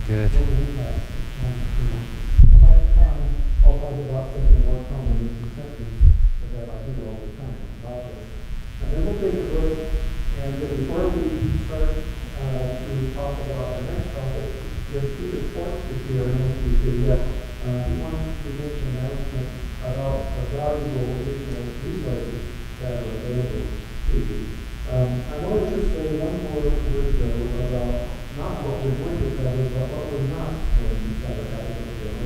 Good. I'll talk about something more common misconceptions that I hear all the time about this. And then we'll take a look, and before we start to talk about the next topic, there's two reports this year, and we did yet. We want to make an announcement about a valuable additional resources that are available to you. I want to just say one more word, though, about not what we're going to cover, but what we're not going to cover out of the film.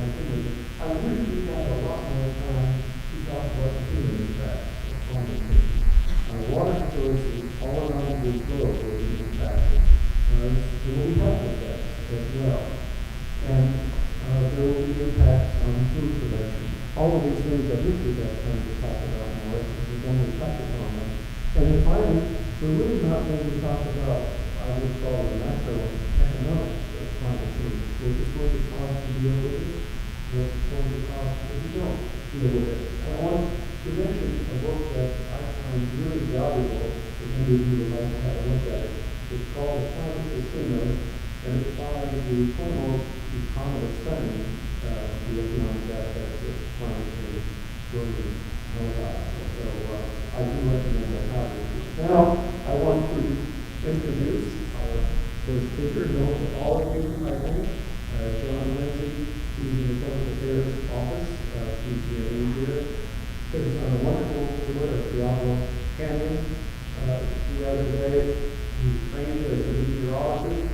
I wish we had a lot more time to talk about the human impact of climate change. Water sources all around the globe will be impacted. So we help with that as well. And there will be impacts on food production. All of these things I wish we had time to talk about more, because we've only touched upon them. And then finally, we're really not going to talk about, I would call it macroeconomics of climate change, which is going to cost to deal with it, what's going to cost if you don't deal with it. And I want to mention a book that I find really valuable, if any of you would like to have a look at it. It's called The Climate Casino, and it's by the foremost economist studying the economic aspects of climate change, William Novak. So I do recommend that copy. Now, I want to introduce our first speaker, known to all of you, I think, John Lindsey. He's in the Public Affairs Office. He's here. He's on a wonderful tour of Diablo Canyon the other day. He's trained as a meteorologist,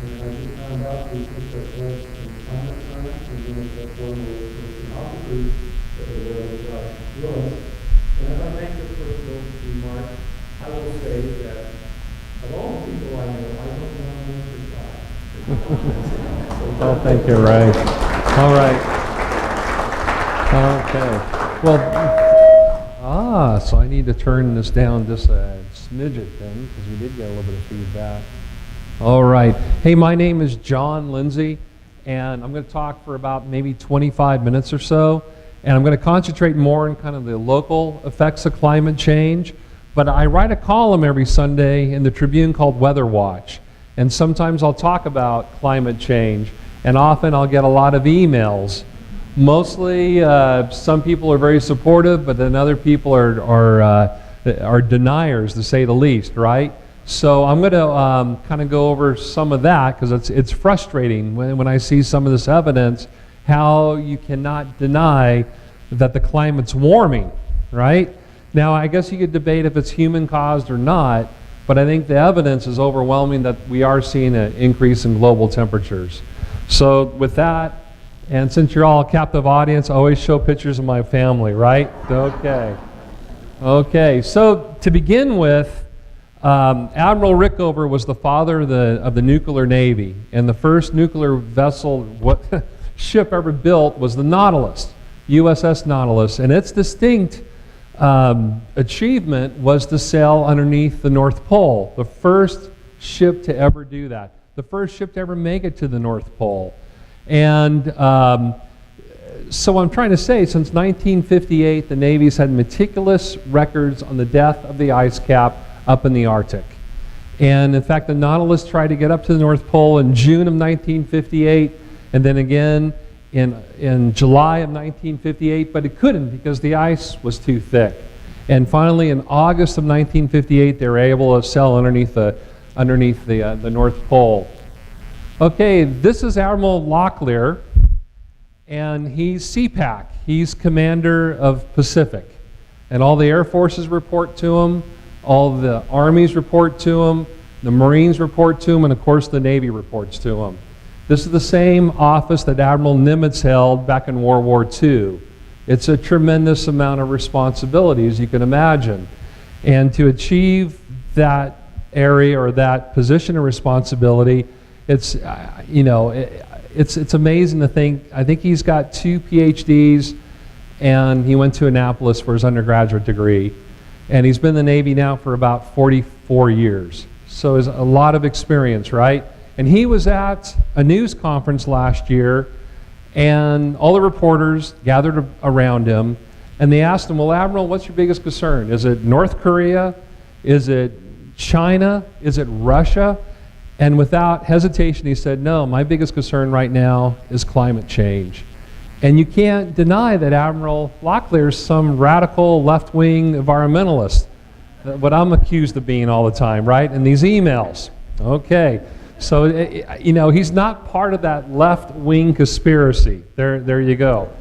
and I just found out he took a course in climate science and then a formal oceanography that the world was. And as I make this personal remark, I will say that of all the people I know, I don't know one for Oh, thank you, Ray. All right. Okay. Well, so I need to turn this down just a smidget then, because we did get a little bit of feedback. All right. Hey, my name is John Lindsey, and I'm going to talk for about maybe 25 minutes or so, and I'm going to concentrate more on kind of the local effects of climate change. But I write a column every Sunday in the Tribune called Weather Watch, and sometimes I'll talk about climate change, and often I'll get a lot of emails. Mostly, some people are very supportive, but then other people are deniers, to say the least, right? So I'm going to kind of go over some of that, because it's frustrating when I see some of this evidence, how you cannot deny that the climate's warming, right? Now, I guess you could debate if it's human-caused or not, but I think the evidence is overwhelming that we are seeing an increase in global temperatures. So with that, and since you're all a captive audience, I always show pictures of my family, right? Okay. Okay, so to begin with, Admiral Rickover was the father of the nuclear navy, and the first nuclear vessel, ship ever built was the Nautilus, USS Nautilus, and its distinct achievement was to sail underneath the North Pole. The first ship to ever do that. The first ship to ever make it to the North Pole. And so I'm trying to say, since 1958, the Navy's had meticulous records on the death of the ice cap up in the Arctic. And in fact, the Nautilus tried to get up to the North Pole in June of 1958, and then again in July of 1958, but it couldn't because the ice was too thick. And finally, in August of 1958, they were able to sail underneath the North Pole. Okay, this is Admiral Locklear, and he's CPAC. He's commander of Pacific. And all the Air Forces report to him, all the Armies report to him, the Marines report to him, and of course the Navy reports to him. This is the same office that Admiral Nimitz held back in World War II. It's a tremendous amount of responsibility, as you can imagine. And to achieve that area or that position of responsibility, it's amazing to think. I think he's got 2 PhDs, and he went to Annapolis for his undergraduate degree. And he's been in the Navy now for about 44 years. So there's a lot of experience, right? And he was at a news conference last year, and all the reporters gathered around him, and they asked him, well, Admiral, what's your biggest concern? Is it North Korea? Is it China? Is it Russia? And without hesitation, he said, no, my biggest concern right now is climate change. And you can't deny that Admiral Locklear is some radical left-wing environmentalist, what I'm accused of being all the time, right? In these emails. Okay. So, you know, he's not part of that left-wing conspiracy. There you go.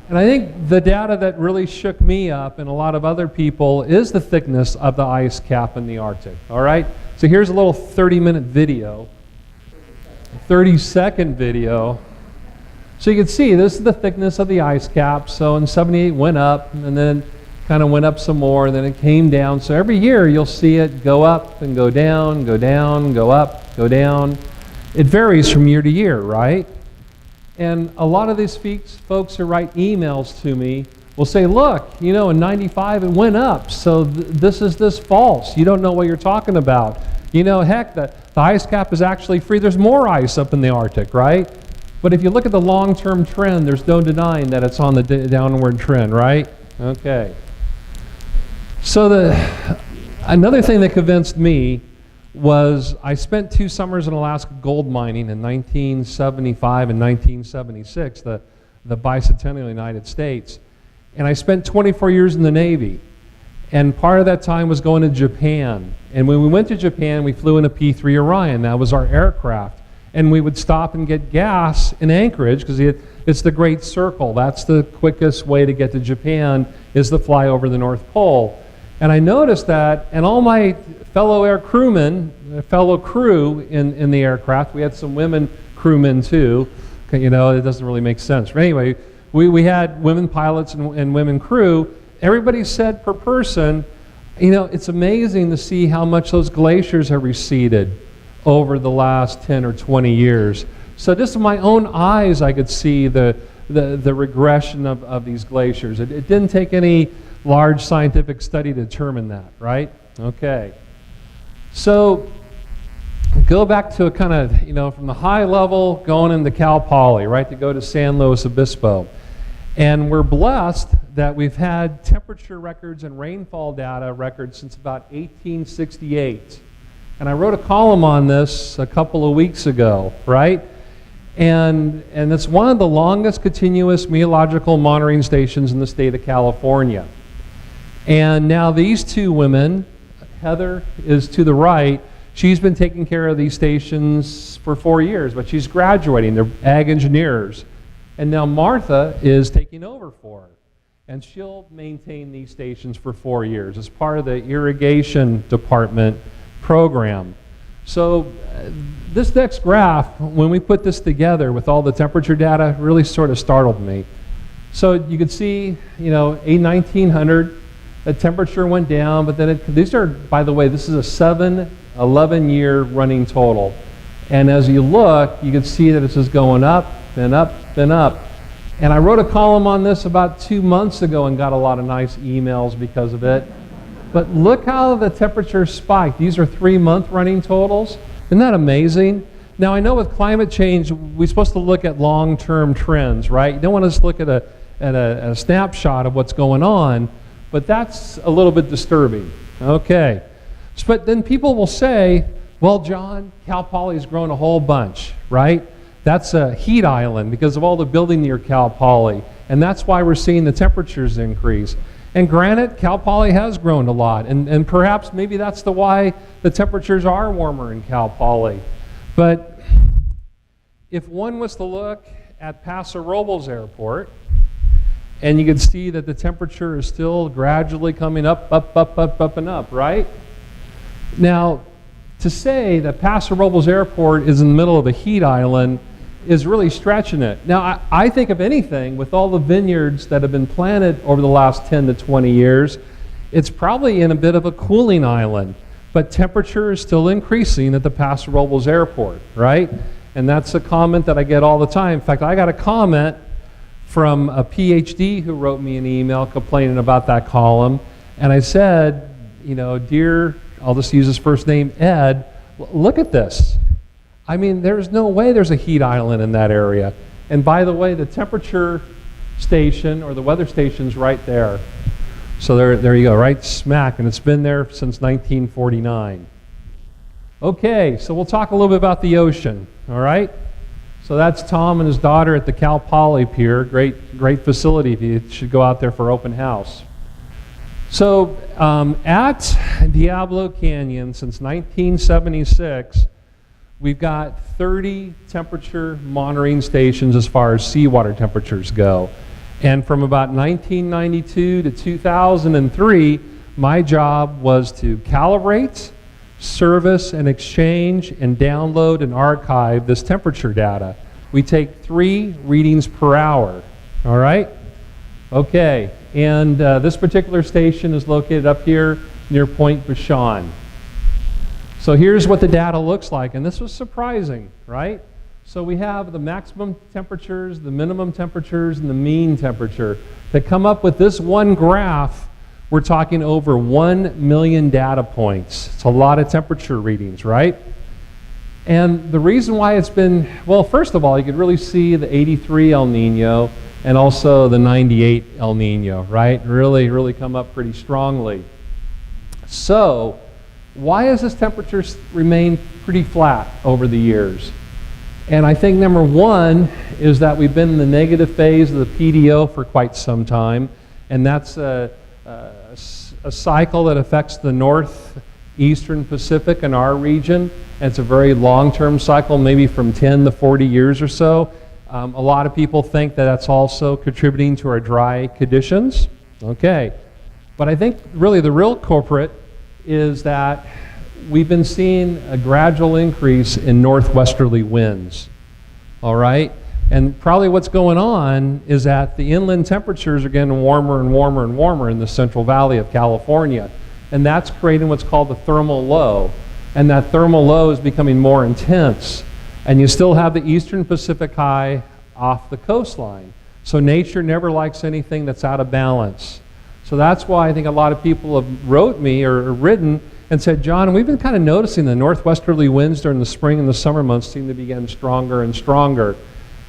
And I think the data that really shook me up and a lot of other people is the thickness of the ice cap in the Arctic, all right? So here's a little 30-minute video, 30-second video. So you can see this is the thickness of the ice cap. So in 78 went up and then kind of went up some more, and then it came down. So every year you'll see it go up and go down, go down, go up, go down. It varies from year to year, right? And a lot of these folks who write emails to me will say, look, you know, in 95 it went up, so this is false. You don't know what you're talking about. You know, heck, the ice cap is actually free. There's more ice up in the Arctic, right? But if you look at the long-term trend, there's no denying that it's on the downward trend, right? Okay. So another thing that convinced me was I spent 2 summers in Alaska gold mining in 1975 and 1976, the bicentennial of the United States. And I spent 24 years in the Navy. And part of that time was going to Japan. And when we went to Japan, we flew in a P-3 Orion. That was our aircraft. And we would stop and get gas in Anchorage because it's the Great Circle. That's the quickest way to get to Japan, is to fly over the North Pole. And I noticed that, and all my fellow crew in the aircraft, we had some women crewmen too. You know, it doesn't really make sense. But anyway, we had women pilots and women crew. Everybody said per person, you know, it's amazing to see how much those glaciers have receded over the last 10 or 20 years. So just in my own eyes, I could see the regression of these glaciers. It didn't take any large scientific study to determine that, right? Okay. So go back to a kind of, you know, from the high level going into Cal Poly, right, to go to San Luis Obispo. And we're blessed that we've had temperature records and rainfall data records since about 1868. And I wrote a column on this a couple of weeks ago, right? And it's one of the longest continuous meteorological monitoring stations in the state of California. And now these 2 women, Heather is to the right, she's been taking care of these stations for 4 years, but she's graduating. They're ag engineers. And now Martha is taking over for her. And she'll maintain these stations for 4 years as part of the irrigation department program. So this next graph, when we put this together with all the temperature data, really sort of startled me. So you could see, you know, 1900, the temperature went down, but then these are, by the way, this is a 11-year running total. And as you look, you can see that this is going up, then up, then up. And I wrote a column on this about 2 months ago and got a lot of nice emails because of it. But look how the temperature spiked. These are 3-month running totals. Isn't that amazing? Now I know with climate change, we're supposed to look at long-term trends, right? You don't want to just look at a snapshot of what's going on, but that's a little bit disturbing. Okay. But then people will say, well, John, Cal Poly's grown a whole bunch, right? That's a heat island because of all the building near Cal Poly, and that's why we're seeing the temperatures increase. And granted, Cal Poly has grown a lot, and perhaps maybe that's why the temperatures are warmer in Cal Poly. But if one was to look at Paso Robles Airport, and you can see that the temperature is still gradually coming up, and up, right? Now, to say that Paso Robles Airport is in the middle of a heat island is really stretching it. Now, I think if anything, with all the vineyards that have been planted over the last 10 to 20 years, it's probably in a bit of a cooling island, but temperature is still increasing at the Paso Robles Airport, right? And that's a comment that I get all the time. In fact, I got a comment from a PhD who wrote me an email complaining about that column, and I said, you know, dear, I'll just use his first name, Ed, look at this. I mean, there's no way there's a heat island in that area. And by the way, the temperature station or the weather station's right there. So there you go, right smack, and it's been there since 1949. Okay, so we'll talk a little bit about the ocean, all right? So that's Tom and his daughter at the Cal Poly Pier. Great facility if you should go out there for open house. So at Diablo Canyon since 1976, we've got 30 temperature monitoring stations as far as seawater temperatures go. And from about 1992 to 2003, my job was to calibrate, service and exchange and download and archive this temperature data. We take 3 readings per hour, all right? Okay, and this particular station is located up here near Point Bashan. So here's what the data looks like, and this was surprising, right? So we have the maximum temperatures, the minimum temperatures, and the mean temperature. To come up with this one graph, we're talking over 1 million data points. It's a lot of temperature readings, right? And the reason why it's been, well, first of all, you could really see the 83 El Nino and also the 98 El Nino, right? Really come up pretty strongly. So, why has this temperature remained pretty flat over the years? And I think number one is that we've been in the negative phase of the PDO for quite some time, and that's a cycle that affects the northeastern Pacific in our region. And it's a very long-term cycle, maybe from 10 to 40 years or so. A lot of people think that that's also contributing to our dry conditions. Okay, but I think really the real culprit is that we've been seeing a gradual increase in northwesterly winds, all right? And probably what's going on is that the inland temperatures are getting warmer and warmer and warmer in the Central Valley of California. And that's creating what's called the thermal low. And that thermal low is becoming more intense. And you still have the eastern Pacific high off the coastline. So nature never likes anything that's out of balance. So that's why I think a lot of people have wrote me or written and said, John, we've been kind of noticing the northwesterly winds during the spring and the summer months seem to be getting stronger and stronger.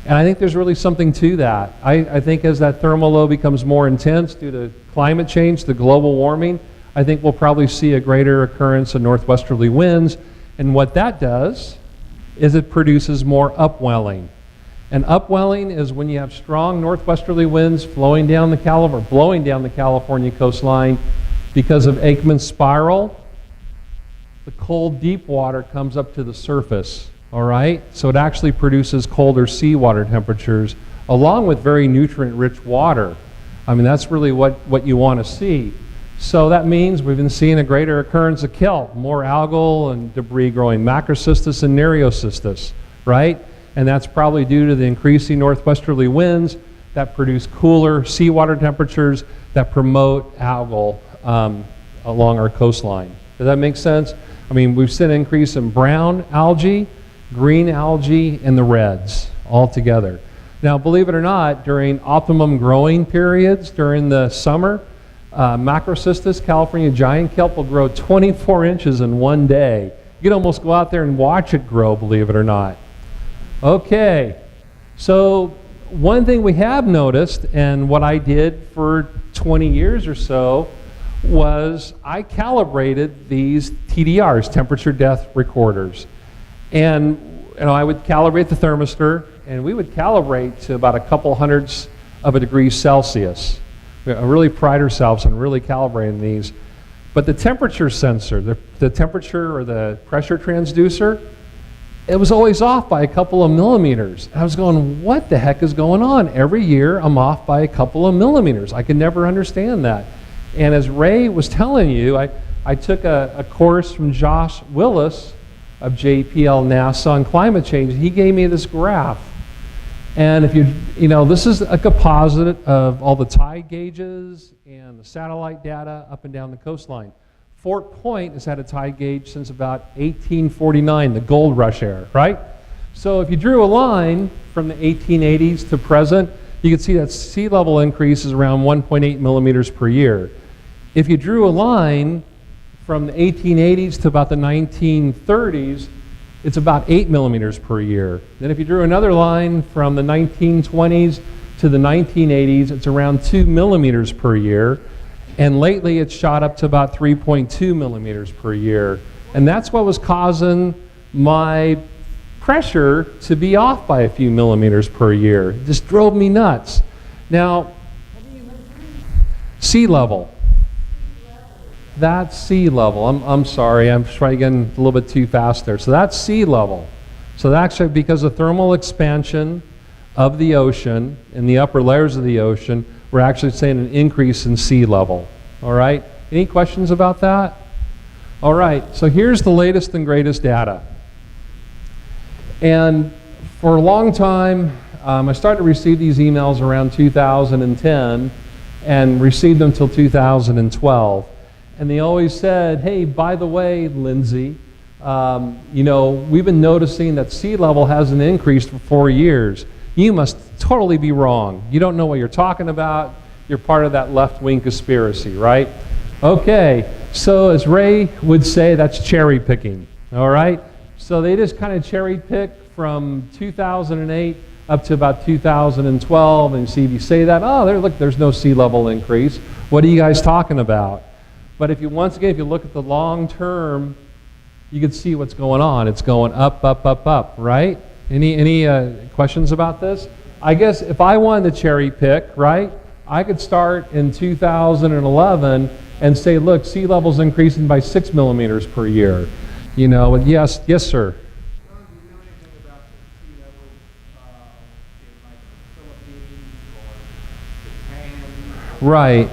And I think there's really something to that. I think as that thermal low becomes more intense due to climate change, the global warming, I think we'll probably see a greater occurrence of northwesterly winds. And what that does is it produces more upwelling. And upwelling is when you have strong northwesterly winds blowing down the California coastline because of Aikman's spiral. The cold deep water comes up to the surface, all right? So it actually produces colder seawater temperatures along with very nutrient-rich water. I mean, that's really what you want to see. So that means we've been seeing a greater occurrence of kelp, more algal and debris growing, macrocystis and nereocystis, right? And that's probably due to the increasing northwesterly winds that produce cooler seawater temperatures that promote algal along our coastline. Does that make sense? I mean, we've seen an increase in brown algae, green algae, and the reds all together. Now, believe it or not, during optimum growing periods during the summer, macrocystis, California giant kelp, will grow 24 inches in one day. You can almost go out there and watch it grow, believe it or not. Okay, so one thing we have noticed, and what I did for 20 years or so, was I calibrated these TDRs, temperature depth recorders. And I would calibrate the thermistor, and we would calibrate to about a couple hundredths of a degree Celsius. We really pride ourselves on really calibrating these. But the temperature sensor, the temperature or the pressure transducer, it was always off by a couple of millimeters. I was going, what the heck is going on? Every year I'm off by a couple of millimeters. I could never understand that. And as Ray was telling you, I took a course from Josh Willis of JPL NASA on climate change. He gave me this graph. And if this is a composite of all the tide gauges and the satellite data up and down the coastline. Fort Point has had a tide gauge since about 1849, the gold rush era, right? So if you drew a line from the 1880s to present, you can see that sea level increase is around 1.8 millimeters per year. If you drew a line from the 1880s to about the 1930s, it's about 8 millimeters per year. Then if you drew another line from the 1920s to the 1980s, it's around 2 millimeters per year. And lately it's shot up to about 3.2 millimeters per year. And that's what was causing my pressure to be off by a few millimeters per year. It just drove me nuts. Now, sea level. That's sea level. I'm sorry, I'm trying again a little bit too fast there. So that's sea level. So that's actually because of thermal expansion of the ocean in the upper layers of the ocean, we're actually seeing an increase in sea level. All right? Any questions about that? All right, so here's the latest and greatest data. And for a long time, I started to receive these emails around 2010 and received them till 2012. And they always said, hey, by the way, Lindsey, you know, we've been noticing that sea level hasn't increased for 4 years. You must totally be wrong. You don't know what you're talking about. You're part of that left-wing conspiracy, right? Okay, so as Ray would say, that's cherry picking, all right? So they just kind of cherry pick from 2008 up to about 2012, and see if you say that, oh, there, look, there's no sea level increase. What are you guys talking about? But if you, once again, if you look at the long term, you can see what's going on. It's going up, up, up, up, right? Any questions about this? I guess if I wanted to cherry pick, right, I could start in 2011 and say, look, sea level's increasing by 6 millimeters per year. You know, and yes, sir. Right.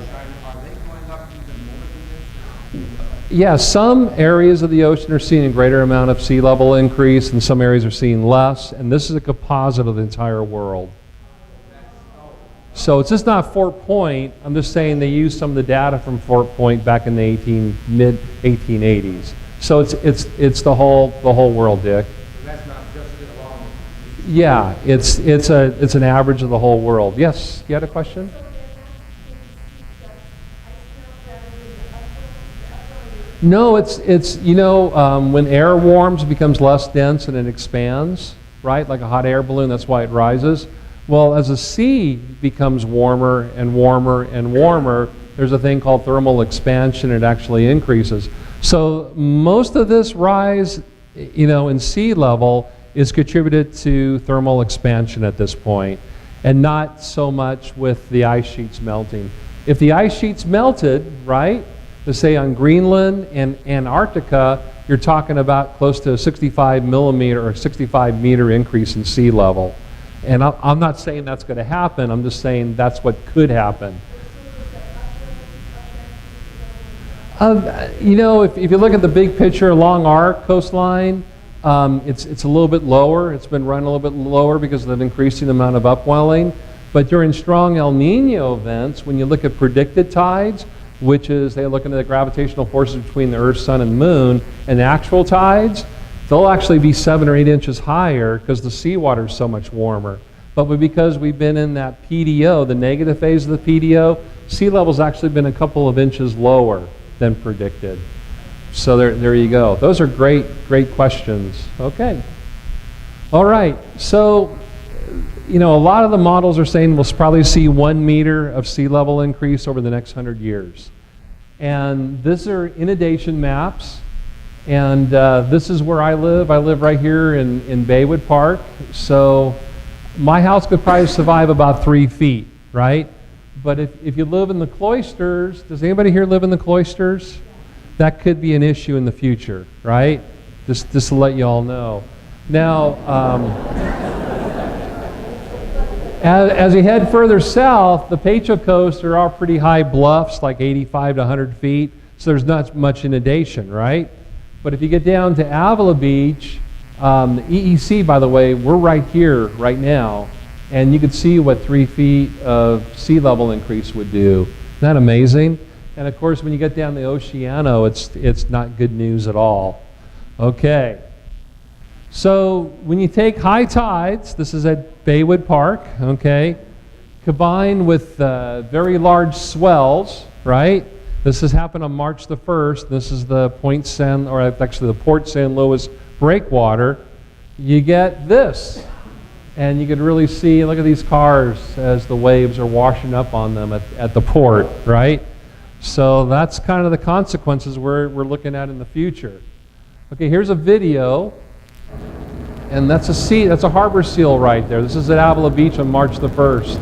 Yeah, some areas of the ocean are seeing a greater amount of sea level increase, and some areas are seeing less, and this is a composite of the entire world. So it's just not Fort Point. I'm just saying they used some of the data from Fort Point back in the mid 1880s. So it's the whole world, Dick. That's not just along. Yeah, it's an average of the whole world. Yes, you had a question? No, it's you know, when air warms, it becomes less dense and it expands, right? Like a hot air balloon, that's why it rises. Well, as the sea becomes warmer and warmer and warmer, there's a thing called thermal expansion. It actually increases. So most of this rise, you know, in sea level is contributed to thermal expansion at this point, and not so much with the ice sheets melting. If the ice sheets melted, right, to say on Greenland and Antarctica, you're talking about close to a 65 millimeter or 65 meter increase in sea level. And I'm not saying that's going to happen, I'm just saying that's what could happen. You know, if you look at the big picture along our coastline, it's a little bit lower. It's been run a little bit lower because of the increasing amount of upwelling. But during strong El Nino events, when you look at predicted tides, which is they look into the gravitational forces between the Earth, Sun, and Moon, and actual tides, they'll actually be 7 or 8 inches higher because the seawater is so much warmer. But because we've been in that PDO, the negative phase of the PDO, sea level's actually been a couple of inches lower than predicted. So there you go. Those are great questions. Okay. All right. So, you know, a lot of the models are saying we'll probably see 1 meter of sea level increase over the next 100 years. And these are inundation maps. And this is where I live. I live right here in Baywood Park. So my house could probably survive about 3 feet, right? But if you live in the cloisters, does anybody here live in the cloisters? That could be an issue in the future, right? Just to let you all know. Now, as you head further south, the Pacho Coast are all pretty high bluffs, like 85 to 100 feet, so there's not much inundation, right? But if you get down to Avila Beach, the EEC, by the way, we're right here, right now, and you can see what 3 feet of sea level increase would do. Isn't that amazing? And of course, when you get down the Oceano, it's not good news at all. Okay. So when you take high tides, this is at Baywood Park, okay, combined with very large swells, right? This has happened on March the 1st. This is the actually the Port San Luis breakwater. You get this. And you can really see, look at these cars as the waves are washing up on them at the port, right? So that's kind of the consequences we're looking at in the future. Okay, here's a video, and that's a harbor seal right there. This is at Avila Beach on March the 1st.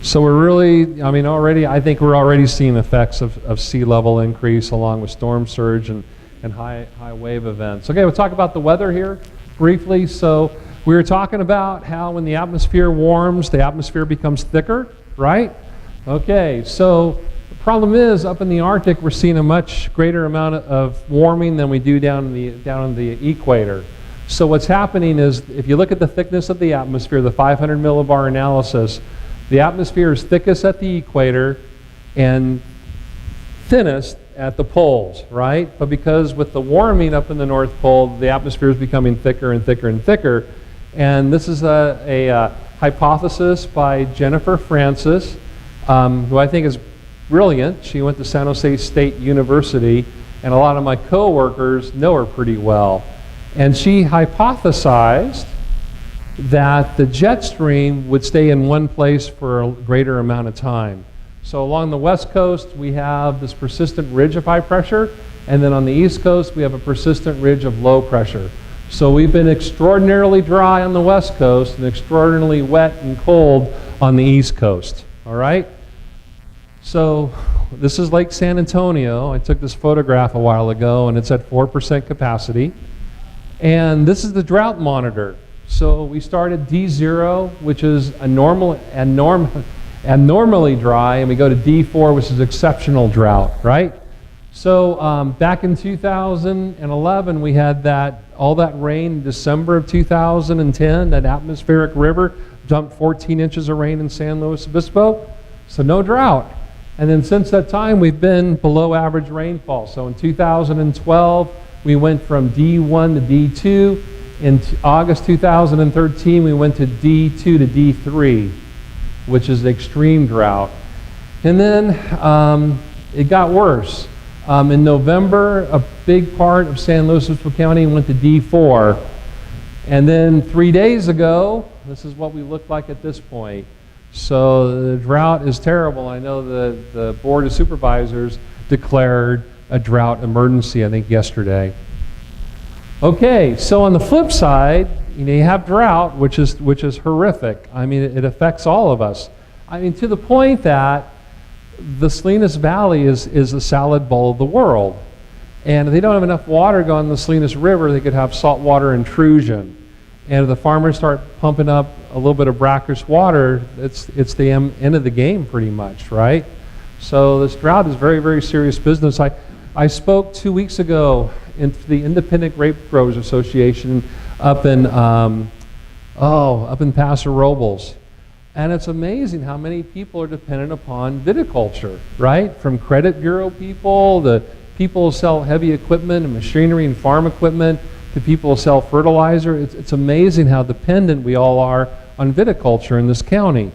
So we're really, I think we're already seeing effects of sea level increase along with storm surge and high wave events. Okay, we'll talk about the weather here briefly. So we were talking about how when the atmosphere warms, the atmosphere becomes thicker, right? Okay, so the problem is up in the Arctic, we're seeing a much greater amount of warming than we do down in the equator. So what's happening is, if you look at the thickness of the atmosphere, the 500 millibar analysis, the atmosphere is thickest at the equator and thinnest at the poles, right? But because with the warming up in the North Pole, the atmosphere is becoming thicker and thicker and thicker. And this is a hypothesis by Jennifer Francis, who I think is brilliant. She went to San Jose State University, and a lot of my coworkers know her pretty well. And she hypothesized that the jet stream would stay in one place for a greater amount of time. So along the west coast, we have this persistent ridge of high pressure, and then on the east coast, we have a persistent ridge of low pressure. So we've been extraordinarily dry on the west coast and extraordinarily wet and cold on the east coast, all right? So this is Lake San Antonio. I took this photograph a while ago, and it's at 4% capacity. And this is the drought monitor. So we start at D0, which is abnormally dry, and we go to D4, which is exceptional drought, right? So back in 2011, we had all that rain in December of 2010, that atmospheric river dumped 14 inches of rain in San Luis Obispo, so no drought. And then since that time, we've been below average rainfall. So in 2012, we went from D1 to D2. In August 2013, we went to D2 to D3, which is extreme drought. And then it got worse. In November, a big part of San Luis Obispo County went to D4. And then 3 days ago, this is what we look like at this point. So the drought is terrible. I know the Board of Supervisors declared a drought emergency, I think, yesterday. Okay, so on the flip side, you have drought, which is horrific. I mean, it affects all of us. I mean, to the point that the Salinas Valley is the salad bowl of the world. And if they don't have enough water going in the Salinas River, they could have saltwater intrusion. And if the farmers start pumping up a little bit of brackish water, it's the end of the game pretty much, right? So this drought is very, very serious business. I spoke 2 weeks ago in the Independent Grape Growers Association up in Paso Robles. And it's amazing how many people are dependent upon viticulture, right? From credit bureau people, the people who sell heavy equipment and machinery and farm equipment, to people who sell fertilizer. It's amazing how dependent we all are on viticulture in this county.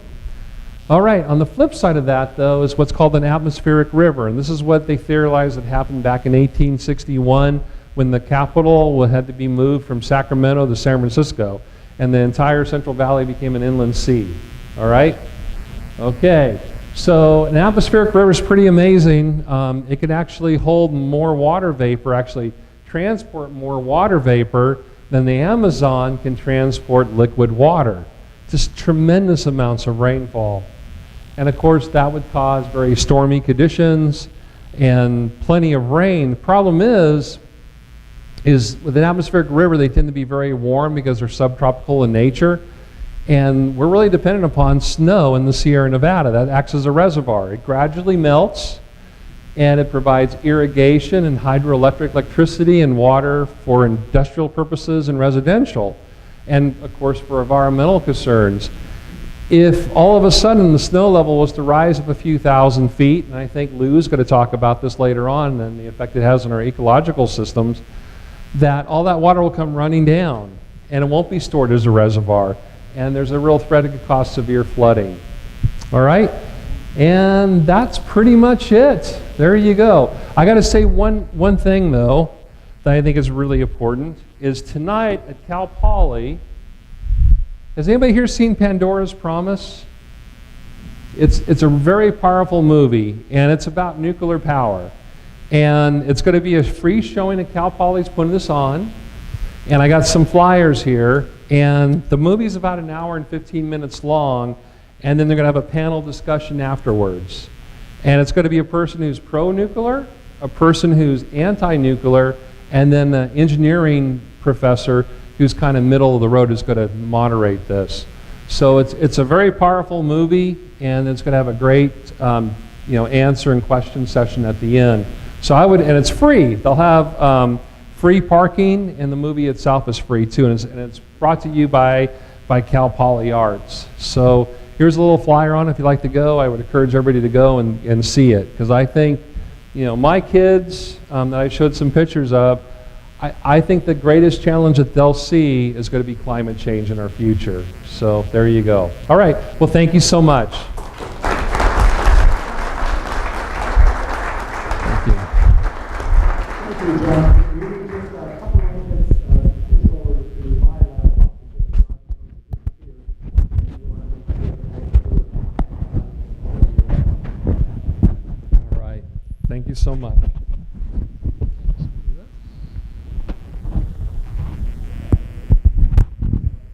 All right, on the flip side of that, though, is what's called an atmospheric river. And this is what they theorized that happened back in 1861 when the capital had to be moved from Sacramento to San Francisco. And the entire Central Valley became an inland sea. All right? Okay, so an atmospheric river is pretty amazing. It can actually hold more water vapor, actually transport more water vapor than the Amazon can transport liquid water. Just tremendous amounts of rainfall. And of course, that would cause very stormy conditions and plenty of rain. The problem is with an atmospheric river, they tend to be very warm because they're subtropical in nature. And we're really dependent upon snow in the Sierra Nevada. That acts as a reservoir. It gradually melts, and it provides irrigation and hydroelectric electricity and water for industrial purposes and residential, and of course for environmental concerns. If all of a sudden the snow level was to rise up a few thousand feet, and I think Lou's going to talk about this later on and the effect it has on our ecological systems, that all that water will come running down, and it won't be stored as a reservoir, and there's a real threat it could cause severe flooding. All right? And that's pretty much it. There you go. I got to say one thing, though, that I think is really important, is tonight at Cal Poly, has anybody here seen Pandora's Promise? It's a very powerful movie, and it's about nuclear power. And it's going to be a free showing at Cal Poly's putting this on. And I got some flyers here. And the movie's about an hour and 15 minutes long. And then they're going to have a panel discussion afterwards. And it's going to be a person who's pro-nuclear, a person who's anti-nuclear, and then an engineering professor who's kind of middle of the road who's going to moderate this. So it's a very powerful movie, and it's going to have a great answer and question session at the end. So and it's free. They'll have free parking, and the movie itself is free too, and it's brought to you by Cal Poly Arts. So here's a little flyer on it. If you'd like to go, I would encourage everybody to go and see it, because I think, my kids that I showed some pictures of, I think the greatest challenge that they'll see is going to be climate change in our future. So there you go. All right. Well, thank you so much. Thank you. Thank you, John. We need just a couple of minutes to go over to my laptop All right. Thank you so much.